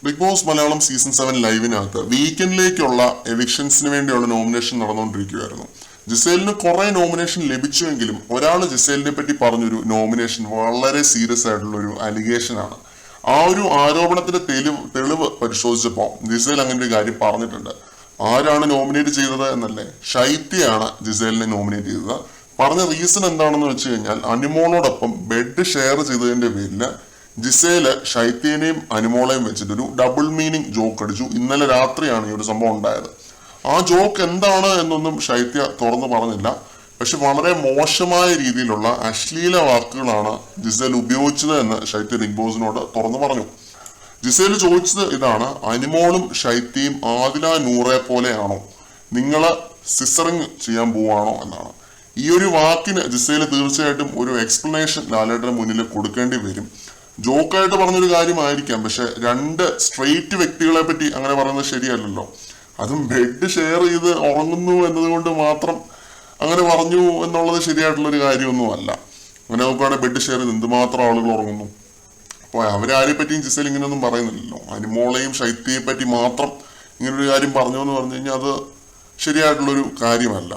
Big boss Malayalam season 7 ലൈവിനകത്ത് വീക്കെൻഡിലേക്കുള്ള എവിക്ഷൻസിന് വേണ്ടിയുള്ള nomination നടന്നുകൊണ്ടിരിക്കുകയായിരുന്നു. ജിസേലിന് കുറെ nomination ലഭിച്ചുവെങ്കിലും ഒരാൾ ജിസേലിനെ പറ്റി പറഞ്ഞൊരു നോമിനേഷൻ വളരെ സീരിയസ് ആയിട്ടുള്ള ഒരു അലിഗേഷൻ ആണ്. ആ ഒരു ആരോപണത്തിന്റെ തെളിവ് പരിശോധിച്ചപ്പോൾ ജിസേൽ അങ്ങനെ ഒരു കാര്യം പറഞ്ഞിട്ടുണ്ട്. ആരാണ് നോമിനേറ്റ് ചെയ്തത് എന്നല്ലേ, ഷൈത്യയാണ് ജിസേലിനെ നോമിനേറ്റ് ചെയ്തത്. പറഞ്ഞ റീസൺ എന്താണെന്ന് വെച്ച് കഴിഞ്ഞാൽ അനുമോളോടൊപ്പം ബെഡ് ഷെയർ ചെയ്തതിന്റെ പേരില് ജിസേല് ഷൈത്യനെയും അനുമോളെയും വെച്ചിട്ടൊരു ഡബിൾ മീനിങ് ജോക്ക് അടിച്ചു. ഇന്നലെ രാത്രിയാണ് ഈ ഒരു സംഭവം ഉണ്ടായത്. ആ ജോക്ക് എന്താണ് എന്നൊന്നും ഷൈത്യ തുറന്നു പറഞ്ഞില്ല. പക്ഷെ വളരെ മോശമായ രീതിയിലുള്ള അശ്ലീല വാക്കുകളാണ് ജിസേൽ ഉപയോഗിച്ചത് എന്ന് ഷൈത്യ ബിഗ് ബോസിനോട് തുറന്നു പറഞ്ഞു. ജിസേൽ ചോദിച്ചത് ഇതാണ്: അനുമോളും ഷൈത്യയും ആദില നൂറെ പോലെയാണോ, നിങ്ങള് സിസറിങ് ചെയ്യാൻ പോവാണോ എന്നാണ്. ഈ ഒരു വാക്കിന് ജിസേല് തീർച്ചയായിട്ടും ഒരു എക്സ്പ്ലനേഷൻ ലാലേട്ടന് മുന്നിൽ കൊടുക്കേണ്ടി വരും. ജോക്കായിട്ട് പറഞ്ഞൊരു കാര്യമായിരിക്കാം, പക്ഷെ രണ്ട് സ്ട്രെയിറ്റ് വ്യക്തികളെ പറ്റി അങ്ങനെ പറയുന്നത് ശരിയല്ലല്ലോ. അതും ബെഡ് ഷെയർ ചെയ്ത് ഉറങ്ങുന്നു എന്നതുകൊണ്ട് മാത്രം അങ്ങനെ പറഞ്ഞു എന്നുള്ളത് ശരിയായിട്ടുള്ളൊരു കാര്യമൊന്നും അല്ല. അങ്ങനെ നോക്കുകയാണെങ്കിൽ ബെഡ് ഷെയർ ചെയ്ത് എന്തുമാത്രം ആളുകൾ ഉറങ്ങുന്നു. അപ്പോൾ അവരാരെ പറ്റിയും ജിസേൽ ഇങ്ങനെയൊന്നും പറയുന്നില്ലല്ലോ. അനുമോളെയും ഷൈത്യയെ പറ്റി മാത്രം ഇങ്ങനൊരു കാര്യം പറഞ്ഞു എന്ന് പറഞ്ഞു കഴിഞ്ഞാൽ അത് ശരിയായിട്ടുള്ളൊരു കാര്യമല്ല.